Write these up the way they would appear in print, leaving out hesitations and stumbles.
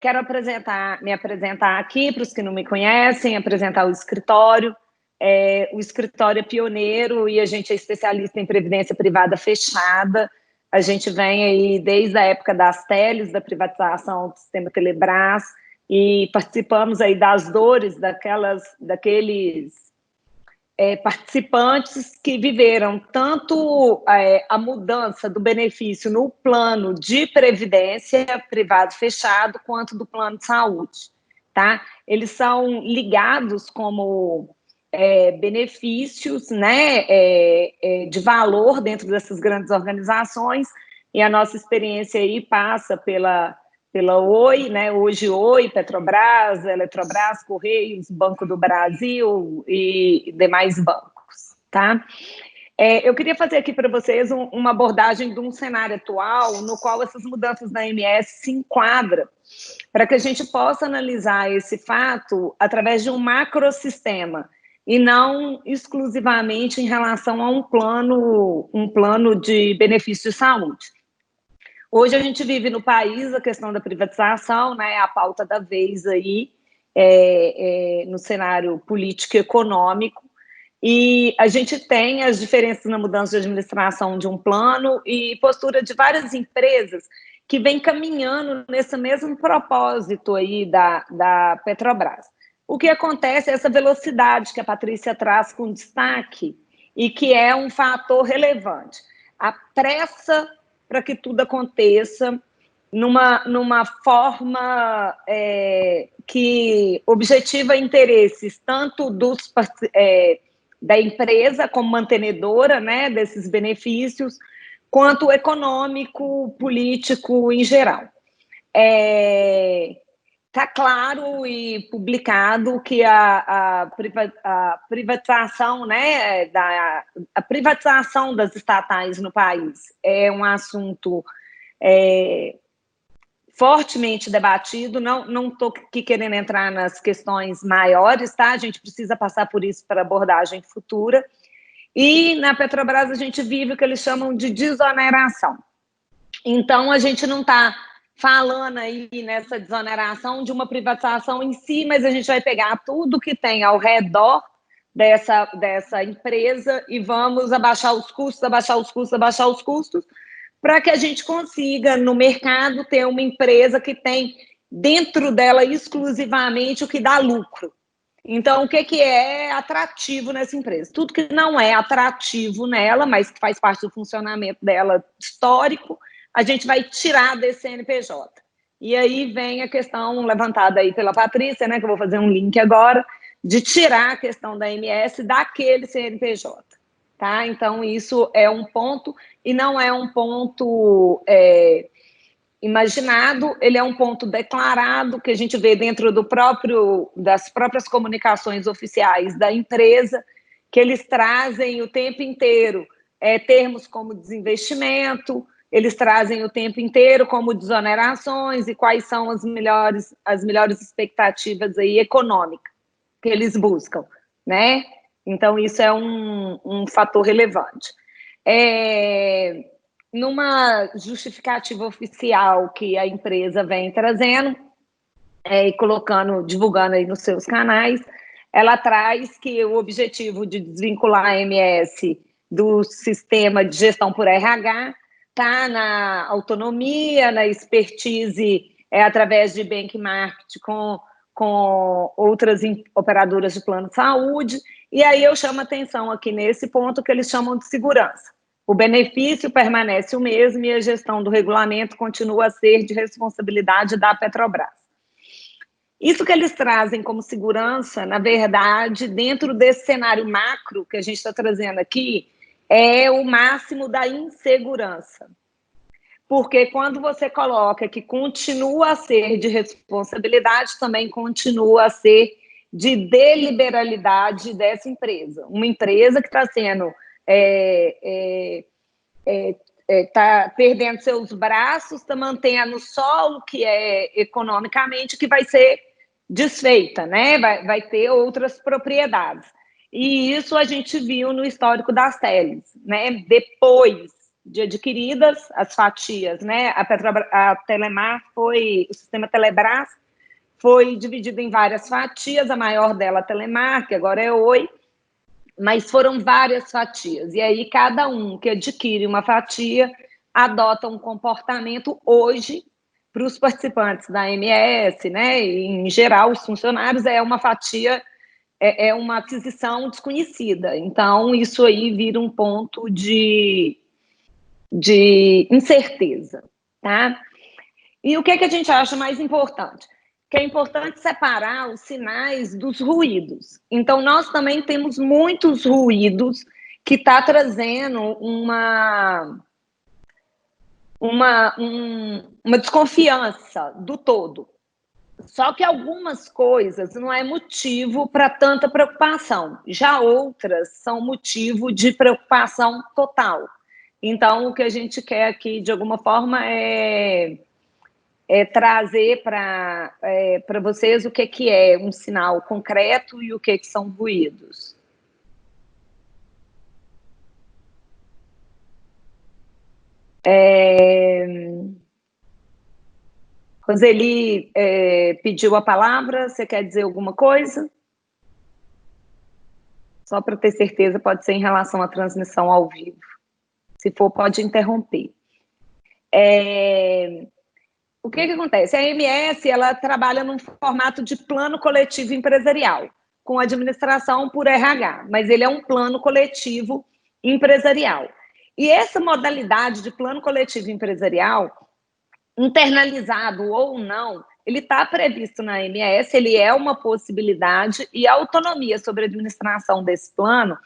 Quero me apresentar aqui para os que não me conhecem, apresentar o escritório. O escritório é pioneiro e a gente é especialista em previdência privada fechada. A gente vem aí desde a época das teles, da privatização do sistema Telebrás, e participamos aí das dores daqueles participantes que viveram tanto a mudança do benefício no plano de previdência privado fechado, quanto do plano de saúde, tá? Eles são ligados como benefícios, né, de valor dentro dessas grandes organizações, e a nossa experiência aí passa pela Oi, né? Hoje Oi, Petrobras, Eletrobras, Correios, Banco do Brasil e demais bancos, tá? Eu queria fazer aqui para vocês uma abordagem de um cenário atual no qual essas mudanças da AMS se enquadram, para que a gente possa analisar esse fato através de um macrosistema e não exclusivamente em relação a um plano de benefício de saúde. Hoje a gente vive no país a questão da privatização, né, a pauta da vez aí no cenário político e econômico, e a gente tem as diferenças na mudança de administração de um plano e postura de várias empresas que vem caminhando nesse mesmo propósito aí da Petrobras. O que acontece é essa velocidade que a Patrícia traz com destaque e que é um fator relevante. A pressa para que tudo aconteça numa forma que objetiva interesses tanto da empresa como mantenedora, né, desses benefícios, quanto econômico, político em geral. Está claro e publicado que a privatização, né, a privatização das estatais no país é um assunto fortemente debatido. Não estou aqui querendo entrar nas questões maiores, tá? A gente precisa passar por isso para abordagem futura. E na Petrobras a gente vive o que eles chamam de desoneração. Então, a gente não está falando aí nessa desoneração de uma privatização em si, mas a gente vai pegar tudo que tem ao redor dessa empresa e vamos abaixar os custos, para que a gente consiga, no mercado, ter uma empresa que tem dentro dela exclusivamente o que dá lucro. Então, o que é atrativo nessa empresa? Tudo que não é atrativo nela, mas que faz parte do funcionamento dela histórico, a gente vai tirar desse CNPJ. E aí vem a questão levantada aí pela Patrícia, né, que eu vou fazer um link agora, de tirar a questão da MS daquele CNPJ. Tá? Então, isso é um ponto, e não é um ponto imaginado, ele é um ponto declarado, que a gente vê dentro das próprias comunicações oficiais da empresa, que eles trazem o tempo inteiro termos como desinvestimento, eles trazem o tempo inteiro como desonerações e quais são as melhores expectativas aí econômicas que eles buscam, né? Então, isso é um fator relevante. Numa justificativa oficial que a empresa vem trazendo e divulgando aí nos seus canais, ela traz que o objetivo de desvincular a MS do sistema de gestão por RH está na autonomia, na expertise através de benchmark com outras operadoras de plano de saúde, e aí eu chamo a atenção aqui nesse ponto que eles chamam de segurança. O benefício permanece o mesmo e a gestão do regulamento continua a ser de responsabilidade da Petrobras. Isso que eles trazem como segurança, na verdade, dentro desse cenário macro que a gente está trazendo aqui, é o máximo da insegurança. Porque quando você coloca que continua a ser de responsabilidade, também continua a ser de deliberalidade dessa empresa. Uma empresa que está sendo está perdendo seus braços, está mantendo só o que é economicamente, que vai ser desfeita, né? Vai ter outras propriedades. E isso a gente viu no histórico das teles, né? Depois de adquiridas, as fatias, né? A Telemar o sistema Telebrás foi dividido em várias fatias, a maior dela a Telemar, que agora é Oi, mas foram várias fatias. E aí cada um que adquire uma fatia adota um comportamento hoje para os participantes da AMS, né? E, em geral, os funcionários é uma fatia, é uma aquisição desconhecida. Então, isso aí vira um ponto de incerteza, tá? E o que a gente acha mais importante? Que é importante separar os sinais dos ruídos. Então, nós também temos muitos ruídos que está trazendo uma desconfiança do todo. Só que algumas coisas não é motivo para tanta preocupação, já outras são motivo de preocupação total. Então, o que a gente quer aqui, de alguma forma, é trazer para vocês o que é um sinal concreto e o que são ruídos. Roseli pediu a palavra, você quer dizer alguma coisa? Só para ter certeza, pode ser em relação à transmissão ao vivo. Se for, pode interromper. O que acontece? A AMS, ela trabalha num formato de plano coletivo empresarial, com administração por RH, mas ele é um plano coletivo empresarial. E essa modalidade de plano coletivo empresarial, internalizado ou não, ele está previsto na AMS, ele é uma possibilidade, e a autonomia sobre a administração desse plano,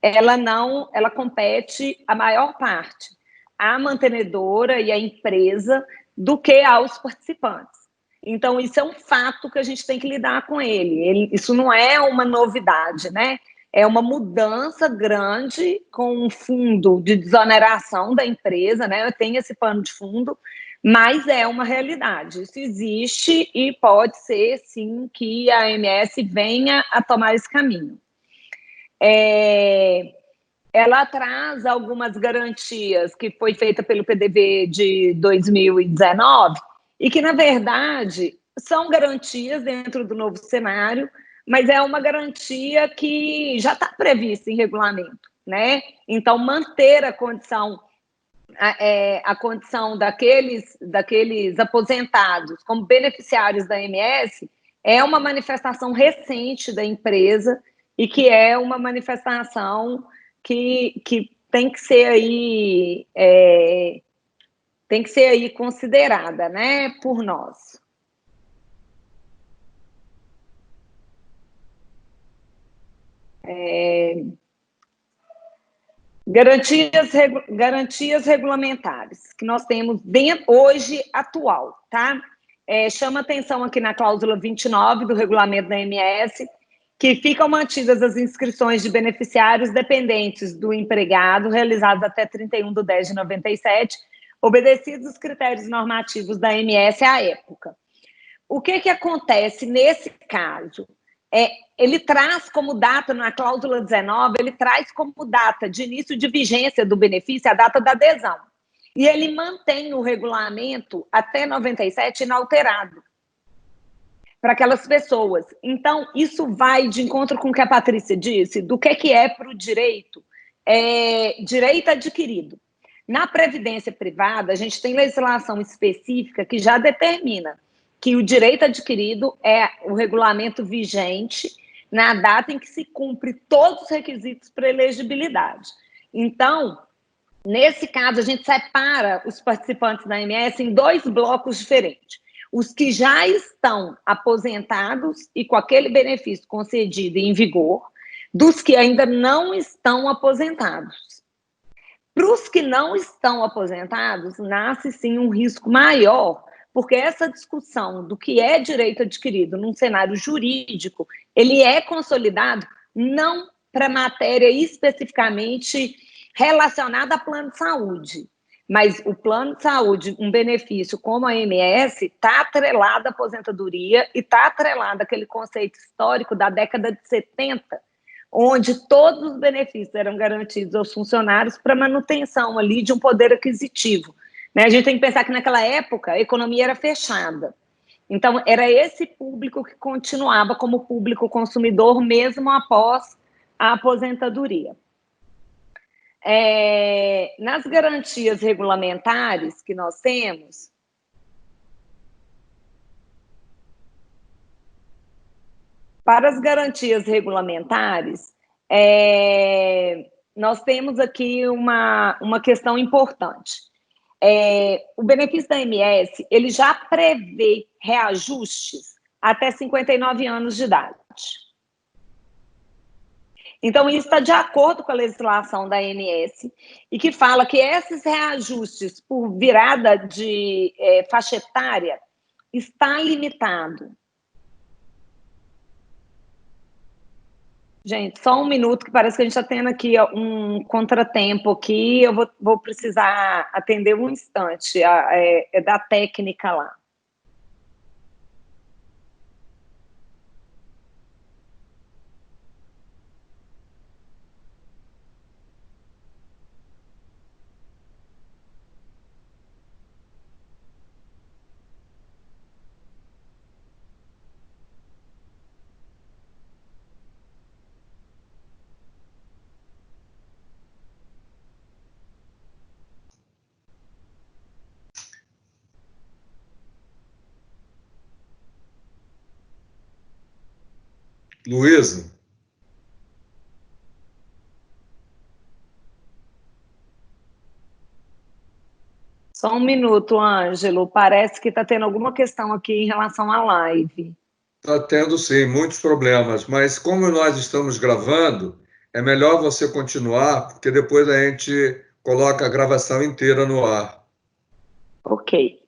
ela compete a maior parte à mantenedora e à empresa do que aos participantes. Então, isso é um fato que a gente tem que lidar com ele. Isso não é uma novidade, né? É uma mudança grande com um fundo de desoneração da empresa, né? Eu tenho esse pano de fundo, mas é uma realidade. Isso existe e pode ser, sim, que a AMS venha a tomar esse caminho. Ela traz algumas garantias que foi feita pelo PDV de 2019 e que, na verdade, são garantias dentro do novo cenário, mas é uma garantia que já está prevista em regulamento, né? Então, manter a condição daqueles aposentados como beneficiários da AMS é uma manifestação recente da empresa e que é uma manifestação que tem que ser aí considerada, né, por nós. Garantias regulamentares que nós temos hoje atual, tá? Chama atenção aqui na cláusula 29 do regulamento da AMS, que ficam mantidas as inscrições de beneficiários dependentes do empregado realizadas até 31/10/97, obedecidos os critérios normativos da AMS à época. O que acontece nesse caso? Ele traz como data, na cláusula 19, ele traz como data de início de vigência do benefício a data da adesão. E ele mantém o regulamento até 97 inalterado para aquelas pessoas. Então, isso vai de encontro com o que a Patrícia disse, do que é para o direito, direito adquirido. Na previdência privada, a gente tem legislação específica que já determina que o direito adquirido é o regulamento vigente na data em que se cumpre todos os requisitos para elegibilidade. Então, nesse caso, a gente separa os participantes da AMS em dois blocos diferentes. Os que já estão aposentados e com aquele benefício concedido em vigor, dos que ainda não estão aposentados. Para os que não estão aposentados, nasce sim um risco maior, porque essa discussão do que é direito adquirido num cenário jurídico, ele é consolidado não para matéria especificamente relacionada a plano de saúde, mas o plano de saúde, um benefício como a AMS, está atrelado à aposentadoria e está atrelado àquele conceito histórico da década de 70, onde todos os benefícios eram garantidos aos funcionários para manutenção ali de um poder aquisitivo. Né? A gente tem que pensar que naquela época a economia era fechada. Então, era esse público que continuava como público consumidor mesmo após a aposentadoria. Nas garantias regulamentares que nós temos, para as garantias regulamentares, nós temos aqui uma questão importante. O benefício da MS, ele já prevê reajustes até 59 anos de idade. Então, isso está de acordo com a legislação da ANS e que fala que esses reajustes por virada de faixa etária está limitado. Gente, só um minuto, que parece que a gente está tendo aqui um contratempo aqui, eu vou precisar atender um instante, é da técnica lá. Luísa? Só um minuto, Ângelo. Parece que está tendo alguma questão aqui em relação à live. Está tendo, sim, muitos problemas, mas como nós estamos gravando, é melhor você continuar, porque depois a gente coloca a gravação inteira no ar. Ok.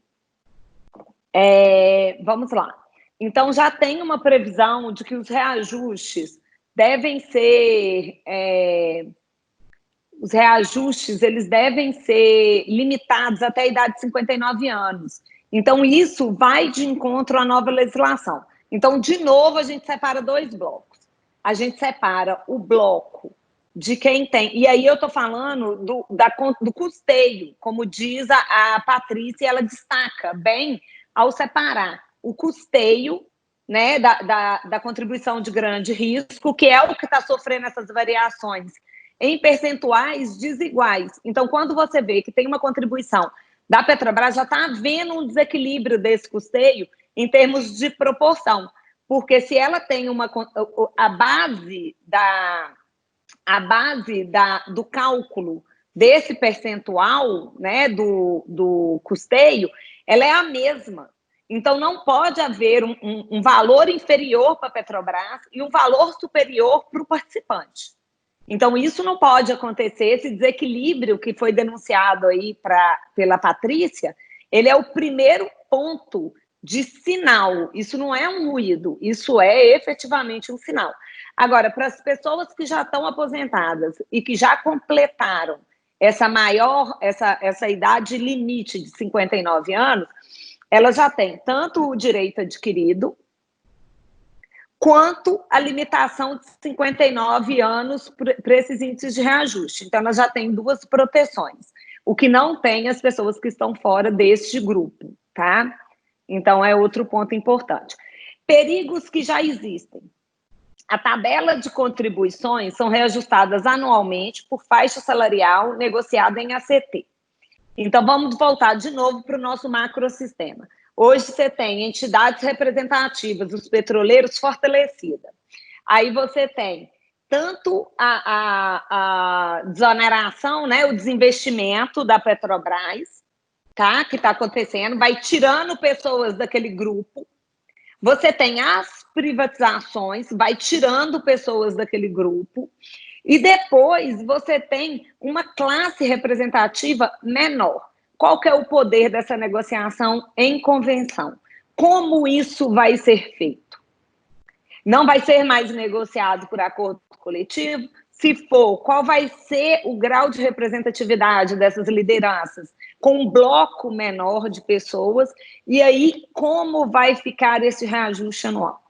Vamos lá. Então, já tem uma previsão de que os reajustes devem ser... os reajustes, eles devem ser limitados até a idade de 59 anos. Então, isso vai de encontro à nova legislação. Então, de novo, a gente separa dois blocos. A gente separa o bloco de quem tem... E aí eu estou falando do custeio, como diz a Patrícia, ela destaca bem ao separar o custeio, né, da contribuição de grande risco, que é o que está sofrendo essas variações em percentuais desiguais. Então, quando você vê que tem uma contribuição da Petrobras, já está havendo um desequilíbrio desse custeio em termos de proporção, porque se ela tem a base do cálculo desse percentual, né, do custeio, ela é a mesma. Então, não pode haver um valor inferior para a Petrobras e um valor superior para o participante. Então, isso não pode acontecer. Esse desequilíbrio que foi denunciado aí pela Patrícia, ele é o primeiro ponto de sinal. Isso não é um ruído, isso é efetivamente um sinal. Agora, para as pessoas que já estão aposentadas e que já completaram essa idade limite de 59 anos, elas já têm tanto o direito adquirido, quanto a limitação de 59 anos para esses índices de reajuste. Então, ela já tem duas proteções, o que não tem as pessoas que estão fora deste grupo, tá? Então, é outro ponto importante. Perigos que já existem. A tabela de contribuições são reajustadas anualmente por faixa salarial negociada em ACT. Então, vamos voltar de novo para o nosso macrosistema. Hoje você tem entidades representativas, os petroleiros fortalecida. Aí você tem tanto a desoneração, né, o desinvestimento da Petrobras, tá, que está acontecendo, vai tirando pessoas daquele grupo. Você tem as privatizações, vai tirando pessoas daquele grupo. E depois você tem uma classe representativa menor. Qual que é o poder dessa negociação em convenção? Como isso vai ser feito? Não vai ser mais negociado por acordo coletivo? Se for, qual vai ser o grau de representatividade dessas lideranças? Com um bloco menor de pessoas? E aí, como vai ficar esse reajuste anual?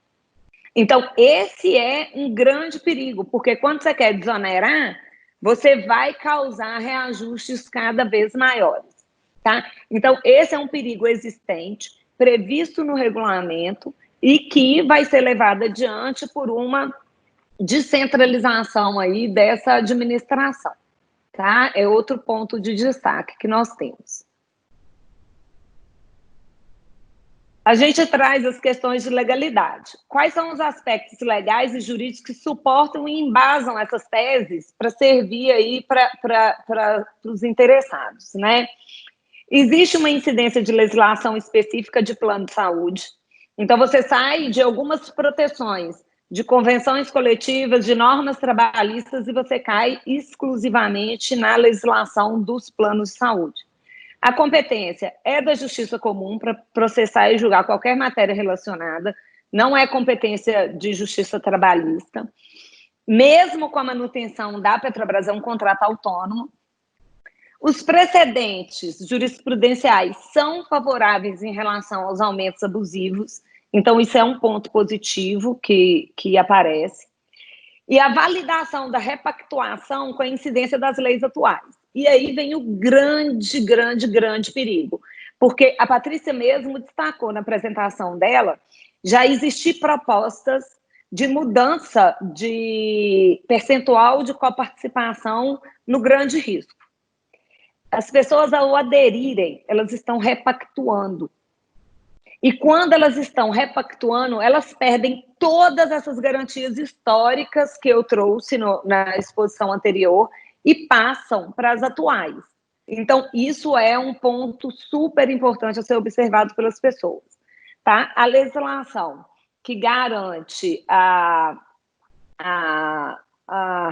Então, esse é um grande perigo, porque quando você quer desonerar, você vai causar reajustes cada vez maiores, tá? Então, esse é um perigo existente, previsto no regulamento, e que vai ser levado adiante por uma descentralização aí dessa administração, tá? É outro ponto de destaque que nós temos. A gente traz as questões de legalidade. Quais são os aspectos legais e jurídicos que suportam e embasam essas teses para servir aí para os interessados, né? Existe uma incidência de legislação específica de plano de saúde. Então, você sai de algumas proteções, de convenções coletivas, de normas trabalhistas, e você cai exclusivamente na legislação dos planos de saúde. A competência é da Justiça Comum para processar e julgar qualquer matéria relacionada, não é competência de Justiça Trabalhista. Mesmo com a manutenção da Petrobras, é um contrato autônomo. Os precedentes jurisprudenciais são favoráveis em relação aos aumentos abusivos, então isso é um ponto positivo que aparece. E a validação da repactuação com a incidência das leis atuais. E aí vem o grande perigo, porque a Patrícia mesmo destacou na apresentação dela, já existem propostas de mudança de percentual de coparticipação no grande risco. As pessoas, ao aderirem, elas estão repactuando. E quando elas estão repactuando, elas perdem todas essas garantias históricas que eu trouxe na exposição anterior e passam para as atuais. Então, isso é um ponto super importante a ser observado pelas pessoas. Tá? A legislação que garante a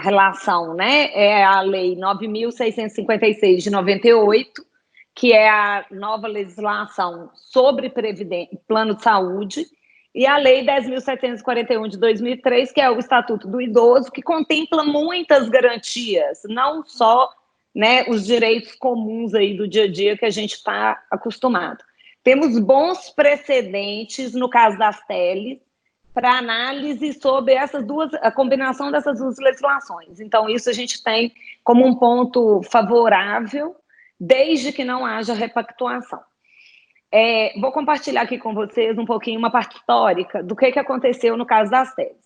relação, né, é a Lei 9.656 de 98, que é a nova legislação sobre plano de saúde, e a Lei 10.741 de 2003, que é o Estatuto do Idoso, que contempla muitas garantias, não só, né, os direitos comuns aí do dia a dia que a gente está acostumado. Temos bons precedentes, no caso das teles, para análise sobre a combinação dessas duas legislações. Então, isso a gente tem como um ponto favorável, desde que não haja repactuação. Vou compartilhar aqui com vocês um pouquinho uma parte histórica do que aconteceu no caso das teles.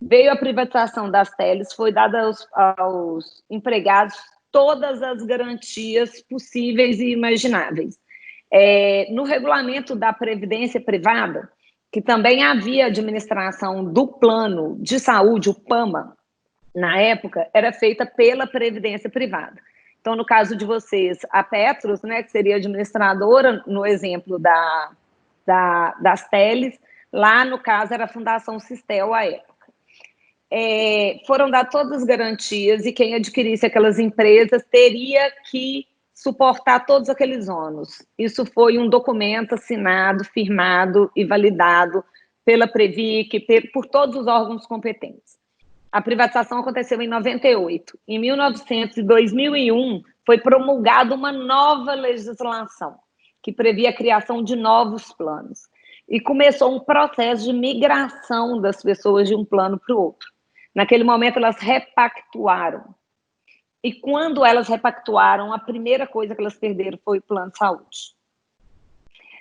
Veio a privatização das teles, foi dada aos empregados todas as garantias possíveis e imagináveis. No regulamento da Previdência Privada, que também havia administração do plano de saúde, o PAMA, na época, era feita pela Previdência Privada. Então, no caso de vocês, a Petros, né, que seria administradora, no exemplo das teles, lá, no caso, era a Fundação Sistel, à época. Foram dadas todas as garantias e quem adquirisse aquelas empresas teria que suportar todos aqueles ônus. Isso foi um documento assinado, firmado e validado pela Previc, por todos os órgãos competentes. A privatização aconteceu em 98. Em 1900 e 2001, foi promulgada uma nova legislação que previa a criação de novos planos. E começou um processo de migração das pessoas de um plano para o outro. Naquele momento, elas repactuaram. E quando elas repactuaram, a primeira coisa que elas perderam foi o plano de saúde.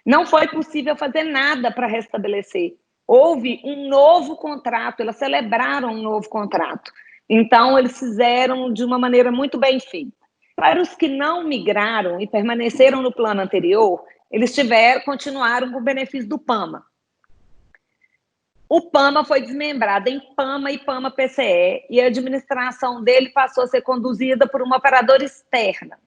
Não foi possível fazer nada para restabelecer. Houve um novo contrato, elas celebraram um novo contrato. Então, eles fizeram de uma maneira muito bem feita. Para os que não migraram e permaneceram no plano anterior, eles continuaram com o benefício do PAMA. O PAMA foi desmembrado em PAMA e PAMA-PCE, e a administração dele passou a ser conduzida por uma operadora externa.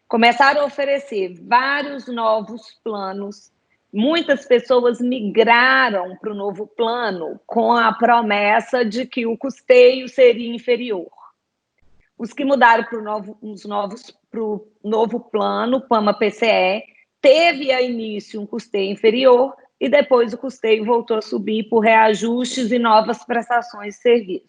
Começaram a oferecer vários novos planos. Muitas pessoas migraram para o novo plano com a promessa de que o custeio seria inferior. Os que mudaram para o novo plano, PAMA-PCE, teve a início um custeio inferior e depois o custeio voltou a subir por reajustes e novas prestações de serviço.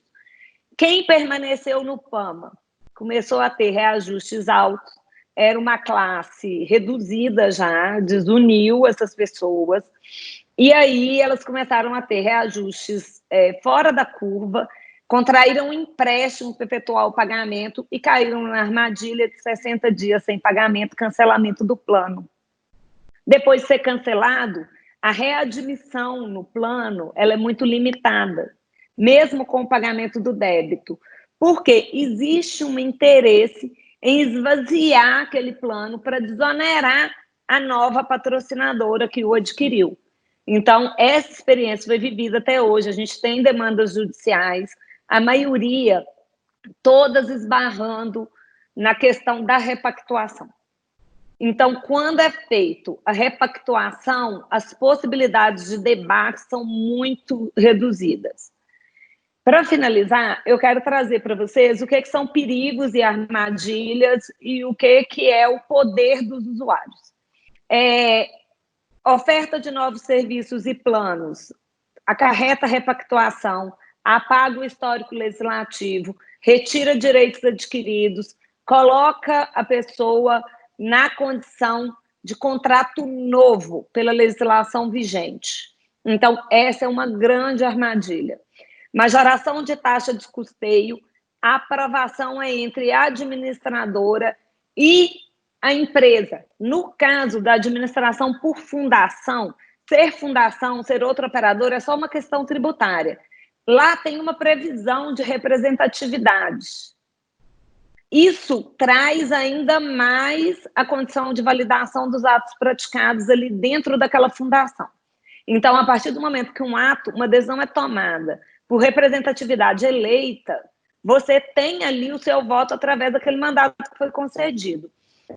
Quem permaneceu no PAMA começou a ter reajustes altos, era uma classe reduzida já, desuniu essas pessoas, E aí elas começaram a ter reajustes fora da curva, contraíram um empréstimo, perpetuar o pagamento e caíram na armadilha de 60 dias sem pagamento, cancelamento do plano. Depois de ser cancelado, a readmissão no plano ela é muito limitada, mesmo com o pagamento do débito, porque existe um interesse em esvaziar aquele plano para desonerar a nova patrocinadora que o adquiriu. Então, essa experiência foi vivida até hoje. A gente tem demandas judiciais, a maioria, todas esbarrando na questão da repactuação. Então, quando é feito a repactuação, as possibilidades de debate são muito reduzidas. Para finalizar, eu quero trazer para vocês o que são perigos e armadilhas e o que é o poder dos usuários. Oferta de novos serviços e planos, acarreta repactuação, apaga o histórico legislativo, retira direitos adquiridos, coloca a pessoa na condição de contrato novo pela legislação vigente. Então, essa é uma grande armadilha. Majoração de taxa de custeio, a aprovação é entre a administradora e a empresa. No caso da administração por fundação, ser outro operador é só uma questão tributária. Lá tem uma previsão de representatividade. Isso traz ainda mais a condição de validação dos atos praticados ali dentro daquela fundação. Então, a partir do momento que uma decisão é tomada por representatividade eleita, você tem ali o seu voto através daquele mandato que foi concedido.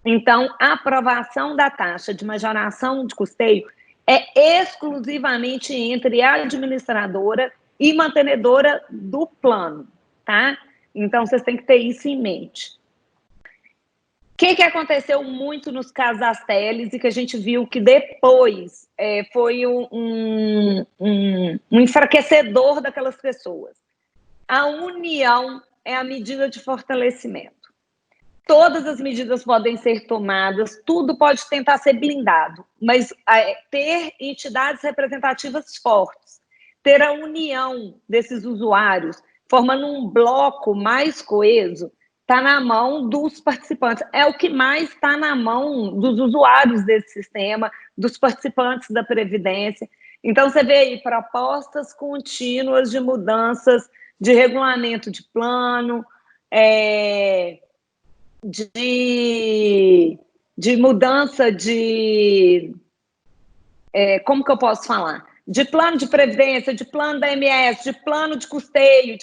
Então, a aprovação da taxa de majoração de custeio é exclusivamente entre a administradora e mantenedora do plano, tá? Então, vocês têm que ter isso em mente. O que aconteceu muito nos casos das teles e que a gente viu que depois foi um enfraquecedor daquelas pessoas? A união é a medida de fortalecimento. Todas as medidas podem ser tomadas, tudo pode tentar ser blindado, mas ter entidades representativas fortes, ter a união desses usuários, formando um bloco mais coeso, está na mão dos participantes. É o que mais está na mão dos usuários desse sistema, dos participantes da Previdência. Então, você vê aí propostas contínuas de mudanças de regulamento de plano, de mudança de... como que eu posso falar? De plano de previdência, de plano da MS, de plano de custeio,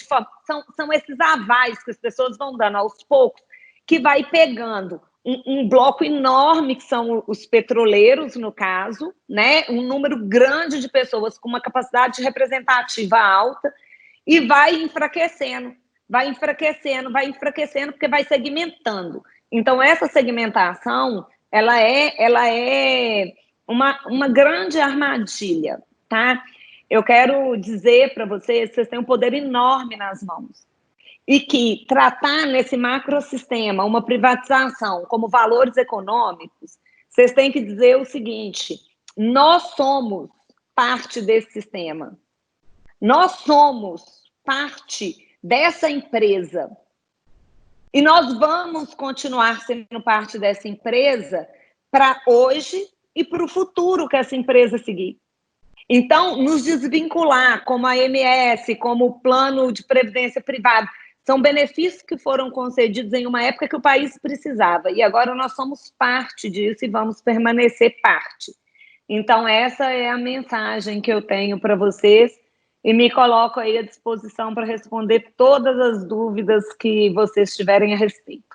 são esses avais que as pessoas vão dando aos poucos, que vai pegando um bloco enorme, que são os petroleiros, no caso, né? Um número grande de pessoas com uma capacidade representativa alta, e vai enfraquecendo, porque vai segmentando. Então, essa segmentação, ela é uma grande armadilha, tá? Eu quero dizer para vocês que vocês têm um poder enorme nas mãos e que tratar nesse macrosistema uma privatização como valores econômicos, vocês têm que dizer o seguinte: nós somos parte desse sistema, nós somos parte dessa empresa e nós vamos continuar sendo parte dessa empresa para hoje e para o futuro que essa empresa seguir. Então, nos desvincular, como a MS, como o plano de previdência privada, são benefícios que foram concedidos em uma época que o país precisava, e agora nós somos parte disso e vamos permanecer parte. Então, essa é a mensagem que eu tenho para vocês, e me coloco aí à disposição para responder todas as dúvidas que vocês tiverem a respeito.